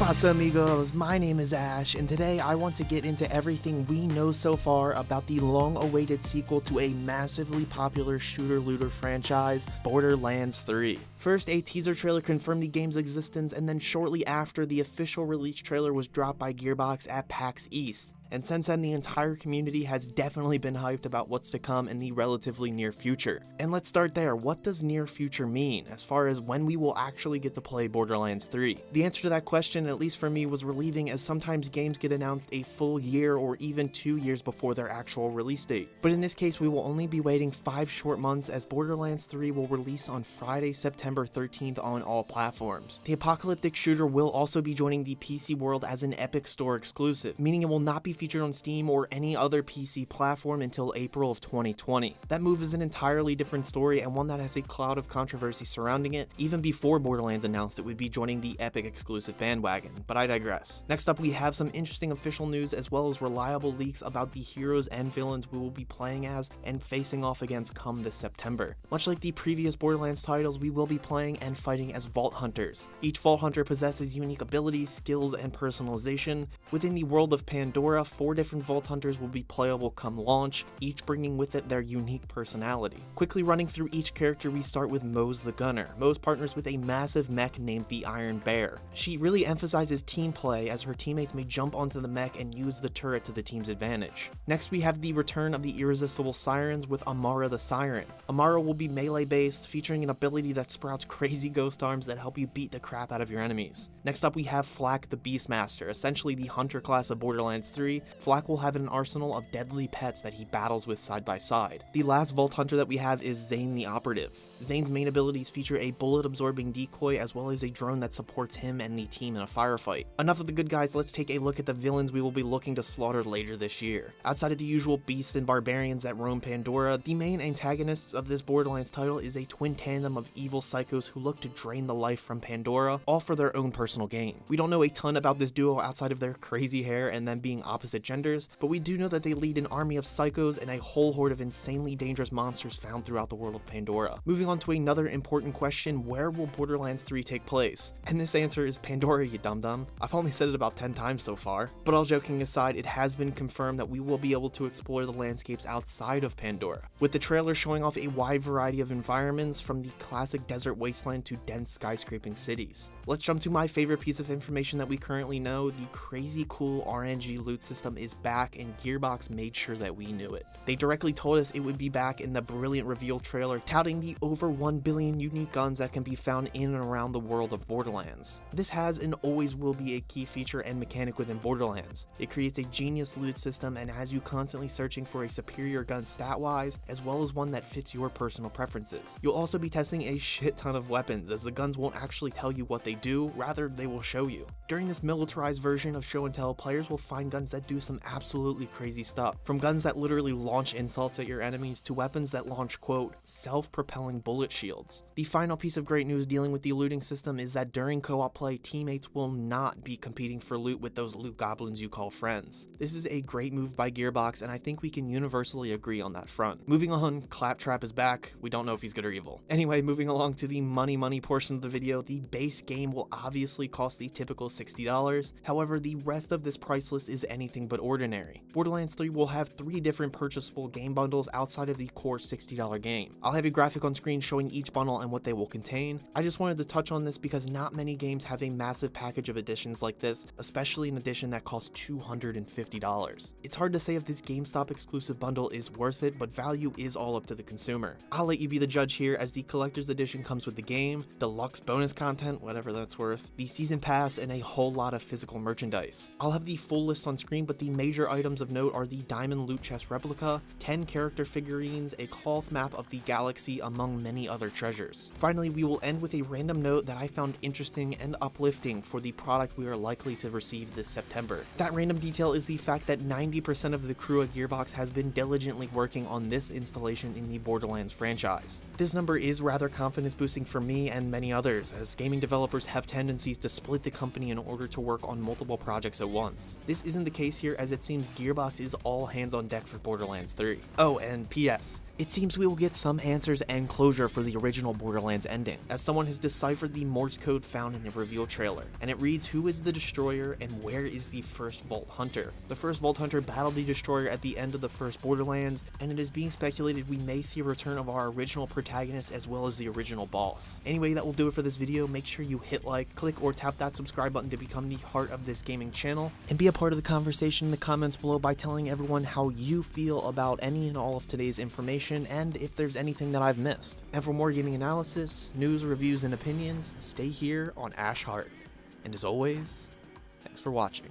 pasa amigos, my name is Ash, and today I want to get into everything we know so far about the long-awaited sequel to a massively popular shooter-looter franchise, Borderlands 3. First, a teaser trailer confirmed the game's existence, and then shortly after, the official release trailer was dropped by Gearbox at PAX East. And since then, the entire community has definitely been hyped about what's to come in the relatively near future. And let's start there. What does near future mean, as far as when we will actually get to play Borderlands 3? The answer to that question, at least for me, was relieving, as sometimes games get announced a full year or even 2 years before their actual release date. But in this case, we will only be waiting 5 short months, as Borderlands 3 will release on Friday, September 13th on all platforms. The apocalyptic shooter will also be joining the PC world as an Epic Store exclusive, meaning it will not be featured on Steam or any other PC platform until April of 2020. That move is an entirely different story, and one that has a cloud of controversy surrounding it, even before Borderlands announced it would be joining the Epic exclusive bandwagon, but I digress. Next up, we have some interesting official news as well as reliable leaks about the heroes and villains we will be playing as and facing off against come this September. Much like the previous Borderlands titles, we will be playing and fighting as Vault Hunters. Each Vault Hunter possesses unique abilities, skills, and personalization. Within the world of Pandora, 4 different Vault Hunters will be playable come launch, each bringing with it their unique personality. Quickly running through each character, we start with Moze the Gunner. Moze partners with a massive mech named the Iron Bear. She really emphasizes team play, as her teammates may jump onto the mech and use the turret to the team's advantage. Next, we have the return of the irresistible Sirens with Amara the Siren. Amara will be melee based, featuring an ability that sprouts crazy ghost arms that help you beat the crap out of your enemies. Next up, we have Flak the Beastmaster, essentially the hunter class of Borderlands 3. Flak will have an arsenal of deadly pets that he battles with side by side. The last Vault Hunter that we have is Zane the Operative. Zane's main abilities feature a bullet-absorbing decoy as well as a drone that supports him and the team in a firefight. Enough of the good guys, let's take a look at the villains we will be looking to slaughter later this year. Outside of the usual beasts and barbarians that roam Pandora, the main antagonists of this Borderlands title is a twin tandem of evil psychos who look to drain the life from Pandora, all for their own personal gain. We don't know a ton about this duo outside of their crazy hair and them being opposite genders, but we do know that they lead an army of psychos and a whole horde of insanely dangerous monsters found throughout the world of Pandora. Moving on to another important question, where will Borderlands 3 take place? And this answer is Pandora, you dum-dum. I've only said it about 10 times so far. But all joking aside, it has been confirmed that we will be able to explore the landscapes outside of Pandora, with the trailer showing off a wide variety of environments, from the classic desert wasteland to dense skyscraping cities. Let's jump to my favorite piece of information that we currently know. The crazy cool RNG loot system is back, and Gearbox made sure that we knew it. They directly told us it would be back in the brilliant reveal trailer, touting the over 1 billion unique guns that can be found in and around the world of Borderlands. This has and always will be a key feature and mechanic within Borderlands. It creates a genius loot system and has you constantly searching for a superior gun stat-wise, as well as one that fits your personal preferences. You'll also be testing a shit ton of weapons, as the guns won't actually tell you what they do, rather they will show you. During this militarized version of show and tell, players will find guns that do some absolutely crazy stuff, from guns that literally launch insults at your enemies to weapons that launch, quote, self-propelling bullet shields. The final piece of great news dealing with the looting system is that during co-op play, teammates will not be competing for loot with those loot goblins you call friends. This is a great move by Gearbox, and I think we can universally agree on that front. Moving on, Claptrap is back. We don't know if he's good or evil. Anyway, moving along to the money portion of the video, the base game will obviously cost the typical $60. However, the rest of this price list is anything but ordinary. Borderlands 3 will have 3 different purchasable game bundles outside of the core $60 game. I'll have a graphic on screen showing each bundle and what they will contain. I just wanted to touch on this because not many games have a massive package of editions like this, especially an edition that costs $250. It's hard to say if this GameStop exclusive bundle is worth it, but value is all up to the consumer. I'll let you be the judge here, as the collector's edition comes with the game, deluxe bonus content, whatever that's worth, the season pass, and a whole lot of physical merchandise. I'll have the full list on screen, but the major items of note are the diamond loot chest replica, 10 character figurines, a cloth map of the galaxy, among many other treasures. Finally, we will end with a random note that I found interesting and uplifting for the product we are likely to receive this September. That random detail is the fact that 90% of the crew at Gearbox has been diligently working on this installation in the Borderlands franchise. This number is rather confidence boosting for me and many others, as gaming developers have tendencies to split the company in order to work on multiple projects at once. This isn't the case here, as it seems Gearbox is all hands on deck for Borderlands 3. Oh, and PS, It seems we will get some answers and closure for the original Borderlands ending, as someone has deciphered the Morse code found in the reveal trailer, and it reads who is the Destroyer and where is the first Vault Hunter. The first Vault Hunter battled the Destroyer at the end of the first Borderlands, and it is being speculated we may see a return of our original protagonist as well as the original boss. Anyway, that will do it for this video. Make sure you hit like, click or tap that subscribe button to become the heart of this gaming channel, and be a part of the conversation in the comments below by telling everyone how you feel about any and all of today's information and if there's anything that I've missed. And for more gaming analysis, news, reviews, and opinions, stay here on Ash Heart. And as always, thanks for watching.